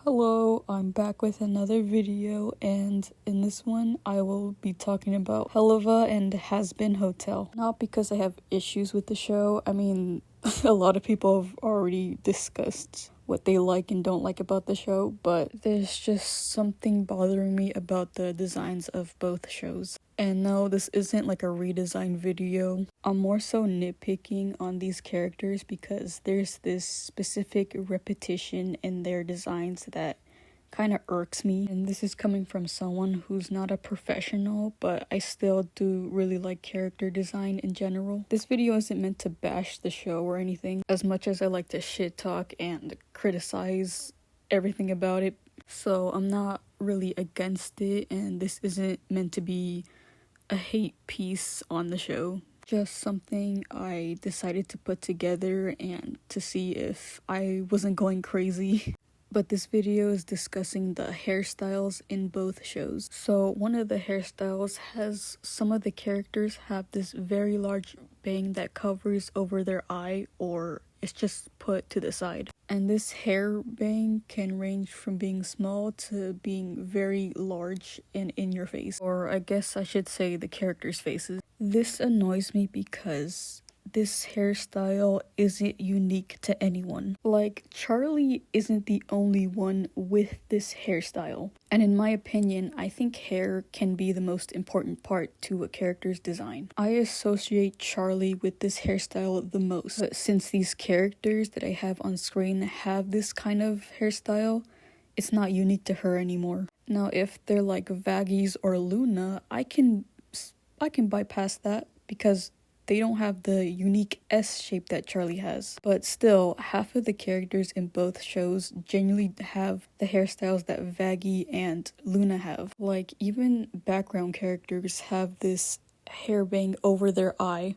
Hello, I'm back with another video, and in this one I will be talking about Helluva and Hazbin Hotel. Not because I have issues with the show. I mean, a lot of people have already discussed what they like and don't like about the show, but there's just something bothering me about the designs of both shows. And no, this isn't like a redesign video. I'm more so nitpicking on these characters because there's this specific repetition in their designs that kind of irks me. And this is coming from someone who's not a professional, but I still do really like character design in general. This video isn't meant to bash the show or anything, as much as I like to shit talk and criticize everything about it. So I'm not really against it, and this isn't meant to be a hate piece on the show. Just something I decided to put together and to see if I wasn't going crazy. But this video is discussing the hairstyles in both shows. So one of the hairstyles has some of the characters have this very large bang that covers over their eye, or it's just put to the side. And this hair bang can range from being small to being very large and in your face. Or I guess I should say the characters' faces. This annoys me because this hairstyle isn't unique to anyone. Like, Charlie isn't the only one with this hairstyle. And in my opinion, I think hair can be the most important part to a character's design. I associate Charlie with this hairstyle the most. But since these characters that I have on screen have this kind of hairstyle, it's not unique to her anymore. Now, if they're like Vaggies or Luna, I can bypass that because they don't have the unique S shape that Charlie has. But still, half of the characters in both shows genuinely have the hairstyles that Vaggie and Luna have. Like, even background characters have this hair bang over their eye.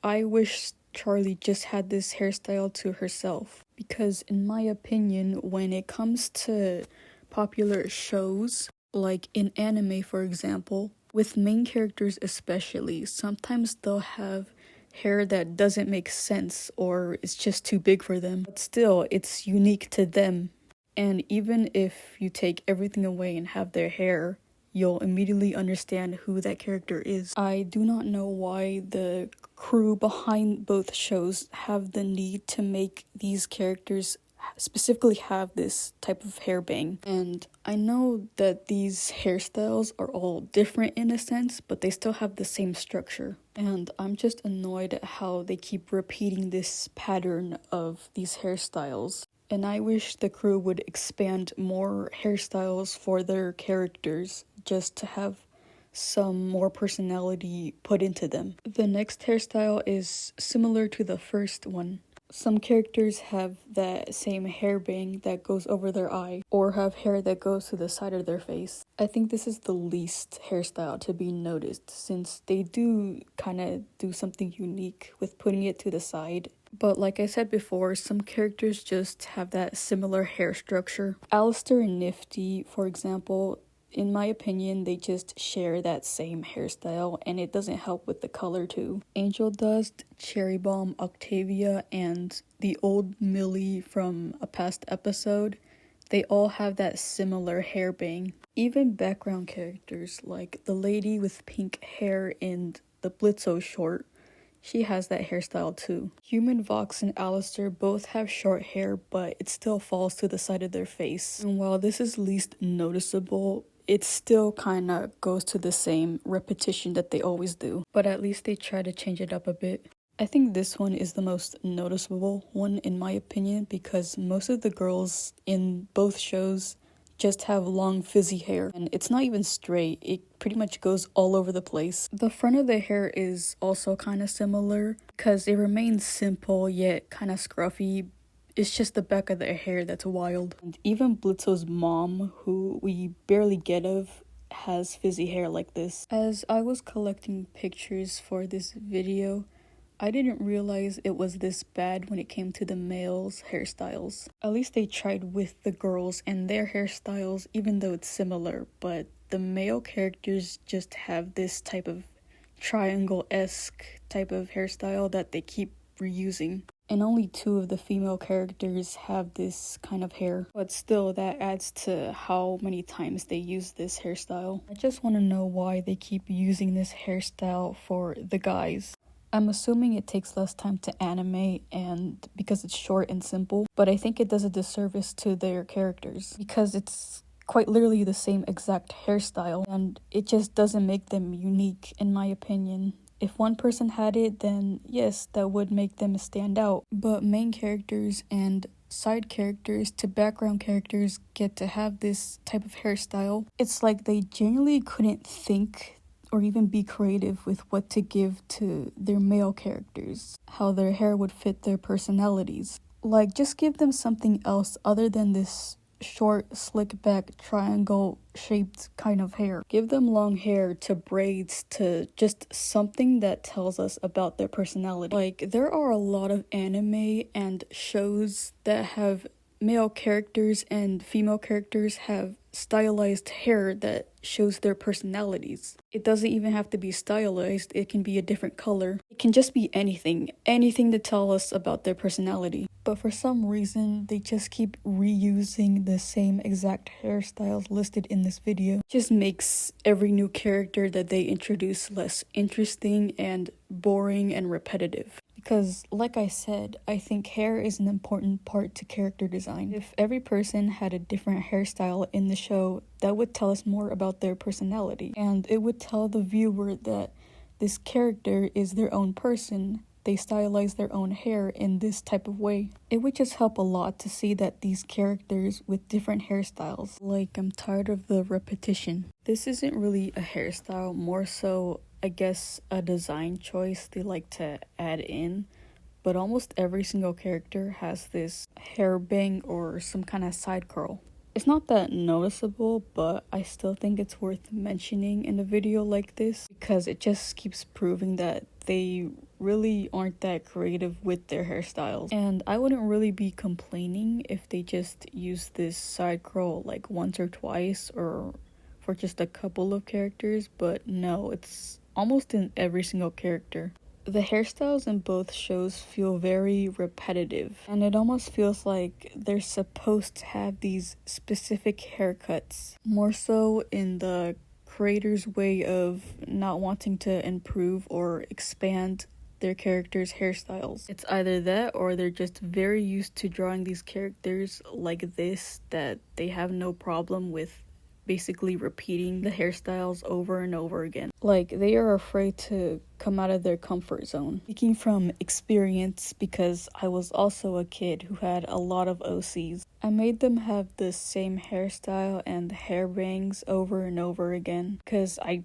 I wish Charlie just had this hairstyle to herself. Because in my opinion, when it comes to popular shows, like in anime for example, with main characters especially, sometimes they'll have hair that doesn't make sense or it's just too big for them. But still, it's unique to them. And even if you take everything away and have their hair, you'll immediately understand who that character is. I do not know why the crew behind both shows have the need to make these characters specifically have this type of hair bang. And I know that these hairstyles are all different in a sense, but they still have the same structure. And I'm just annoyed at how they keep repeating this pattern of these hairstyles. And I wish the crew would expand more hairstyles for their characters just to have some more personality put into them. The next hairstyle is similar to the first one. Some characters have that same hair bang that goes over their eye, or have hair that goes to the side of their face. I think this is the least hairstyle to be noticed, since they do kind of do something unique with putting it to the side. But like I said before, some characters just have that similar hair structure. Alistair and Nifty, for example, in my opinion, they just share that same hairstyle, and it doesn't help with the color too. Angel Dust, Cherry Bomb, Octavia, and the old Millie from a past episode, they all have that similar hair bang. Even background characters like the lady with pink hair in the Blitzo short, she has that hairstyle too. Human Vox and Alistair both have short hair, but it still falls to the side of their face. And while this is least noticeable, it still kind of goes to the same repetition that they always do. But at least they try to change it up a bit. I think this one is the most noticeable one in my opinion, because most of the girls in both shows just have long fizzy hair, and it's not even straight, it pretty much goes all over the place. The front of the hair is also kind of similar because it remains simple yet kind of scruffy. It's just the back of their hair that's wild. And even Blitzo's mom, who we barely get of, has fizzy hair like this. As I was collecting pictures for this video, I didn't realize it was this bad when it came to the males' hairstyles. At least they tried with the girls and their hairstyles, even though it's similar, but the male characters just have this type of triangle-esque type of hairstyle that they keep reusing. and only 2 of the female characters have this kind of hair. But still, that adds to how many times they use this hairstyle. I just want to know why they keep using this hairstyle for the guys. I'm assuming it takes less time to animate and because it's short and simple, but I think it does a disservice to their characters because it's quite literally the same exact hairstyle and it just doesn't make them unique in my opinion. If one person had it, then yes, that would make them stand out. But main characters and side characters to background characters get to have this type of hairstyle. It's like they genuinely couldn't think or even be creative with what to give to their male characters, how their hair would fit their personalities. Like, just give them something else other than this short, slick back, triangle shaped kind of hair. Give them long hair to braids to just something that tells us about their personality. Like, there are a lot of anime and shows that have male characters and female characters have stylized hair that shows their personalities. It doesn't even have to be stylized, it can be a different color. It can just be anything to tell us about their personality. But for some reason, they just keep reusing the same exact hairstyles listed in this video. It just makes every new character that they introduce less interesting and boring and repetitive. Because, like I said, I think hair is an important part to character design. If every person had a different hairstyle in the show, that would tell us more about their personality. And it would tell the viewer that this character is their own person. They stylize their own hair in this type of way. It would just help a lot to see that these characters with different hairstyles. Like, I'm tired of the repetition. This isn't really a hairstyle, more so I guess a design choice they like to add in, but almost every single character has this hair bang or some kind of side curl. It's not that noticeable, but I still think it's worth mentioning in a video like this because it just keeps proving that they really aren't that creative with their hairstyles. And I wouldn't really be complaining if they just used this side curl like once or twice or for just a couple of characters, but no, it's almost in every single character. The hairstyles in both shows feel very repetitive, and it almost feels like they're supposed to have these specific haircuts, more so in the creator's way of not wanting to improve or expand their characters' hairstyles. It's either that or they're just very used to drawing these characters like this that they have no problem with basically repeating the hairstyles over and over again. Like, they are afraid to come out of their comfort zone. Speaking from experience, because I was also a kid who had a lot of OCs, I made them have the same hairstyle and hair bangs over and over again because I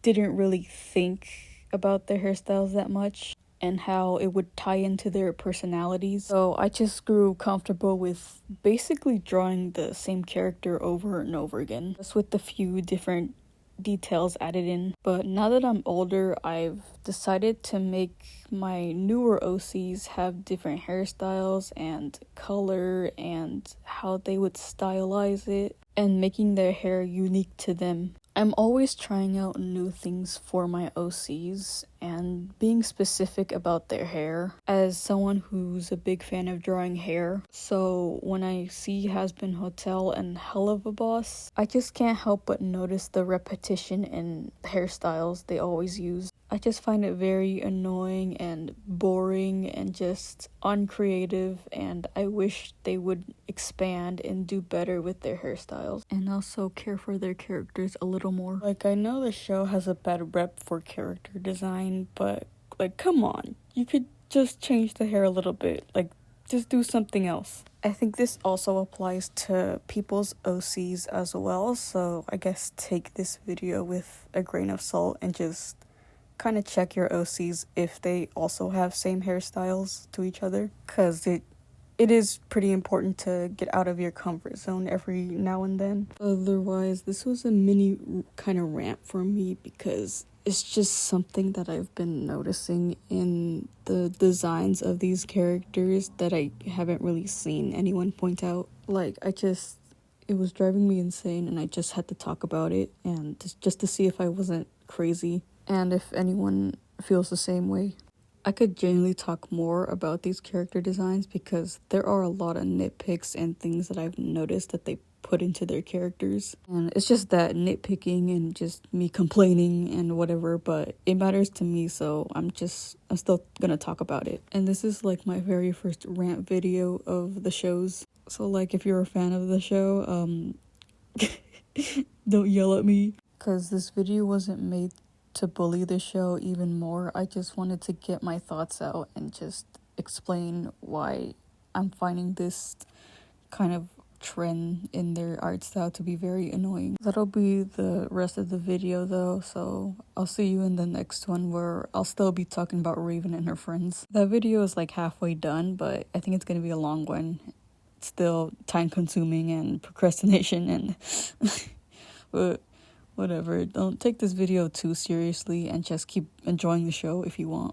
didn't really think about their hairstyles that much and how it would tie into their personalities. So I just grew comfortable with basically drawing the same character over and over again, just with a few different details added in. But now that I'm older, I've decided to make my newer OCs have different hairstyles and color and how they would stylize it and making their hair unique to them. I'm always trying out new things for my OCs and being specific about their hair as someone who's a big fan of drawing hair. So when I see Hazbin Hotel and Helluva Boss, I just can't help but notice the repetition in hairstyles they always use. I just find it very annoying and boring and just uncreative, and I wish they would expand and do better with their hairstyles and also care for their characters a little more. Like, I know the show has a bad rep for character design, but like, come on, you could just change the hair a little bit, like just do something else. I think this also applies to people's OCs as well, so I guess take this video with a grain of salt and just kind of check your OCs if they also have same hairstyles to each other, because it is pretty important to get out of your comfort zone every now and then. Otherwise, this was a mini kind of rant for me because it's just something that I've been noticing in the designs of these characters that I haven't really seen anyone point out. Like, it was driving me insane and I just had to talk about it and just to see if I wasn't crazy and if anyone feels the same way. I could genuinely talk more about these character designs because there are a lot of nitpicks and things that I've noticed that they put into their characters. And it's just that nitpicking and just me complaining and whatever, but it matters to me, so I'm still gonna talk about it. And this is like my very first rant video of the shows. So like if you're a fan of the show, don't yell at me. Because this video wasn't made to bully the show even more. I just wanted to get my thoughts out and just explain why I'm finding this kind of trend in their art style to be very annoying. That'll be the rest of the video though, so I'll see you in the next one where I'll still be talking about Raven and her friends. That video is like halfway done, but I think it's gonna be a long one. It's still time consuming and procrastination and but whatever. Don't take this video too seriously and just keep enjoying the show if you want.